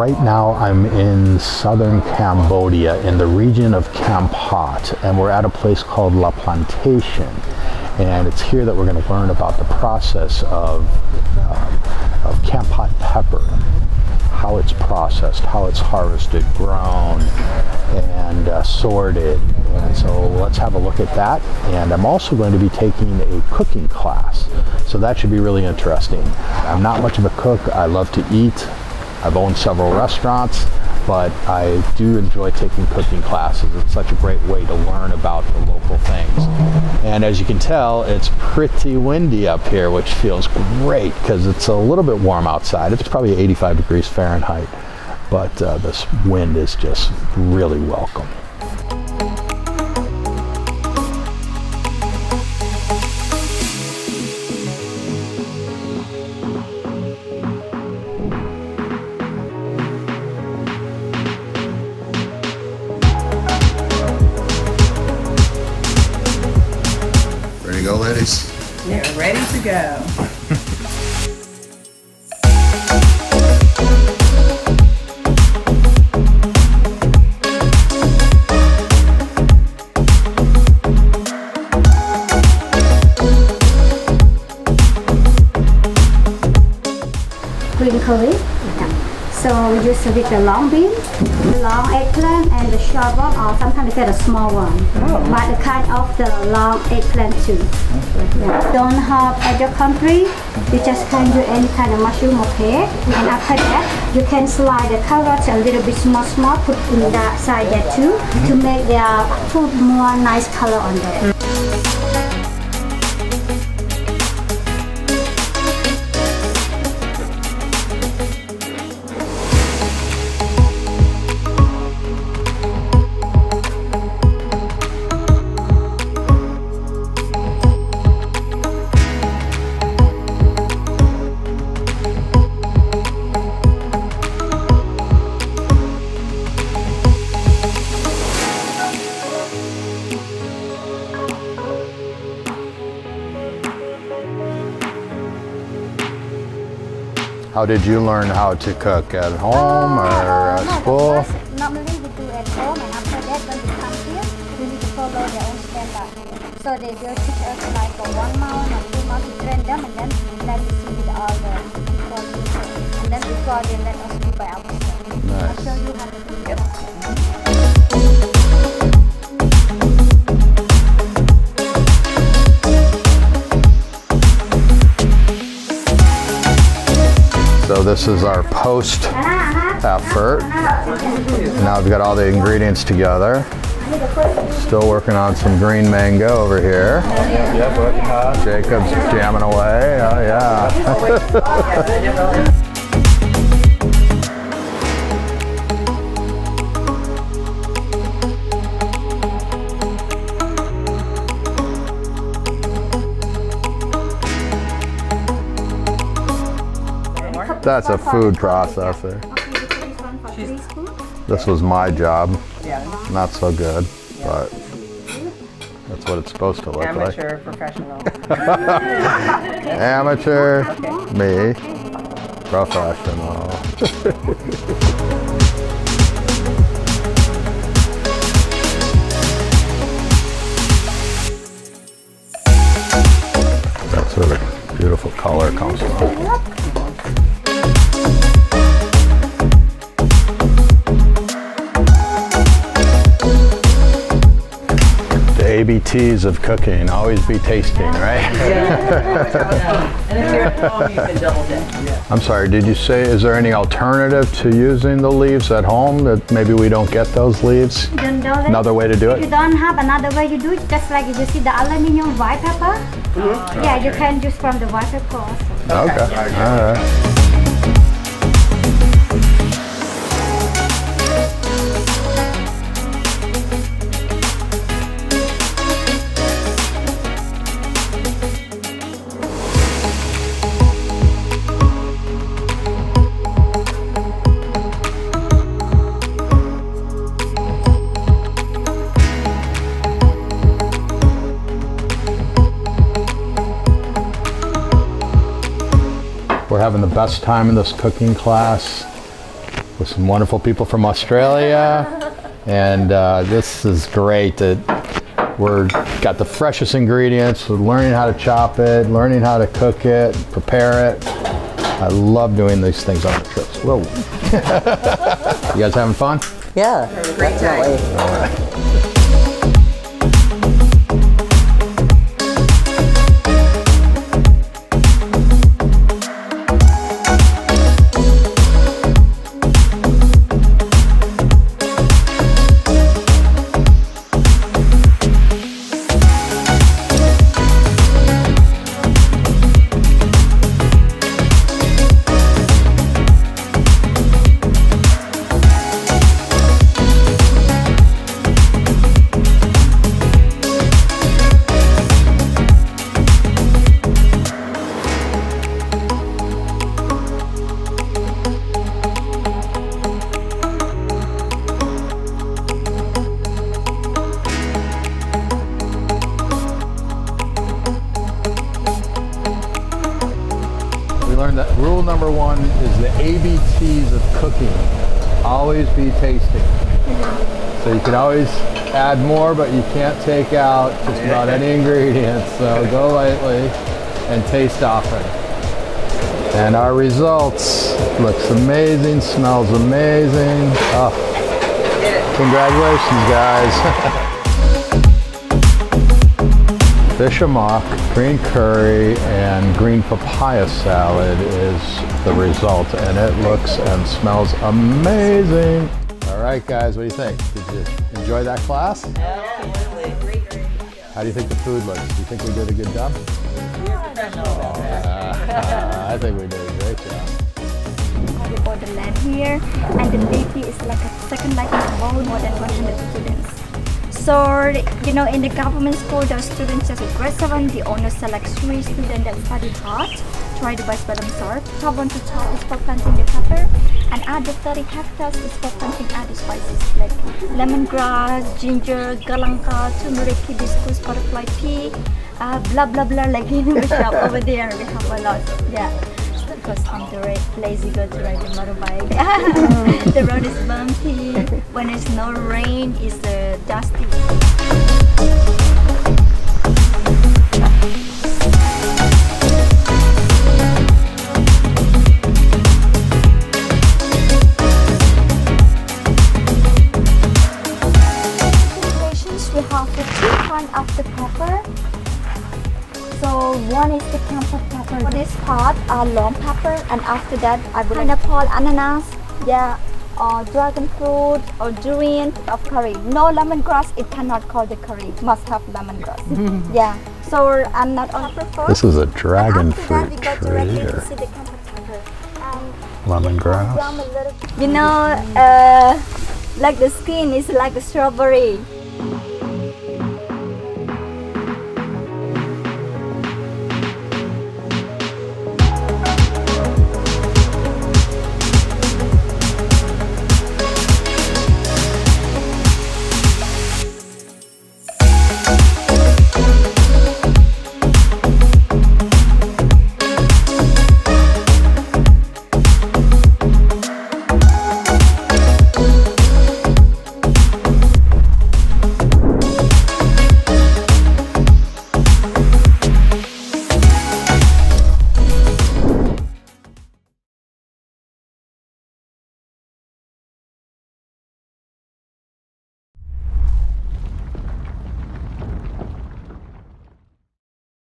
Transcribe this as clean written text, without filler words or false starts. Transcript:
Right now I'm in southern Cambodia in the region of Kampot, and we're at a place called Plantation. And it's here that we're going to learn about the process of Kampot pepper, how it's processed, how it's harvested, grown, and sorted. And so let's have a look at that. And I'm also going to be taking a cooking class, so that should be really interesting. I'm not much of a cook. I love to eat. I've owned several restaurants, but I do enjoy taking cooking classes. It's such a great way to learn about the local things. And as you can tell, it's pretty windy up here, which feels great because it's a little bit warm outside. It's probably 85 degrees Fahrenheit, but this wind is just really welcome. Ready to go, ladies? You're ready to go. Green curry. So we use with the long bean, the long eggplant, and the short one, or sometimes they get a small one. Oh. But the kind of the long eggplant too. Okay. Yeah. Don't have at your country, you just can do any kind of mushroom or pear. And after that, you can slide the carrots a little bit small, put in the side there too, to make their food more nice color on there. How did you learn how to cook? At home or at school? Normally we do at home, and after that when we come here, we need to follow their own standard. So they will teach us like for 1 month or 2 months to train them, and then we see with all the people. And then before they let us do by ourselves. Nice. I'll show you how to do it. So this is our post effort. Now we've got all the ingredients together. Still working on some green mango over here. Jacob's jamming away. Oh yeah. That's a food processor. This was my job. Not so good, but that's what it's supposed to look like. Amateur, professional. Amateur, me, professional. That's where the beautiful color comes from. ABTs of cooking, always be tasting, right? And if you're at home, you can double dip. I'm sorry, did you say, is there any alternative to using the leaves at home that maybe we don't get those leaves? Another way to do it? If you don't have another way you do it, just like you see the aluminium white pepper. Yeah, you can use from the white pepper also. Okay, all right. We're having the best time in this cooking class. with some wonderful people from Australia. And this is great that we're got the freshest ingredients. We're learning how to chop it, learning how to cook it, prepare it. I love doing these things on the trips. Whoa. You guys having fun? Yeah. Great time. All right. Learned that rule number one is the ABCs of cooking. Always be tasting. So you can always add more, but you can't take out just about any ingredients. So go lightly and taste often. And our results looks amazing, smells amazing. Oh, congratulations, guys. Fish amok, green curry, and green papaya salad is the result, and it looks and smells amazing. All right, guys, what do you think? Did you enjoy that class? Absolutely. Great. How do you think the food looks? Do you think we did a good job? I think we did a great job. We bought the land here, and the baby is like a second life in Cambodia, more than 100 students. So, you know, in the government school, the students just in grade 7, the owner selects 3 students that study hard, try to buy by themselves. Top 1 to top is for planting the pepper, and other 30 hectares is for planting other spices like lemongrass, ginger, galangal, turmeric, hibiscus, butterfly pea, blah blah blah, like in the shop over there. We have a lot, yeah. Because I'm the lazy girl to ride the motorbike. The road is bumpy. When there's no rain, it's dusty. We have the 2 kinds of the pepper. So one is the Kampot pepper. For this part are long pepper, and after that I will pineapple, ananas, yeah, or dragon fruit or durian of curry. No lemongrass, it cannot call the curry. Must have lemongrass. Yeah. So I'm not on pepper first. This is a dragon fruit we go tree directly here. to see the Kampot pepper. Lemongrass. You know, like the skin is like a strawberry.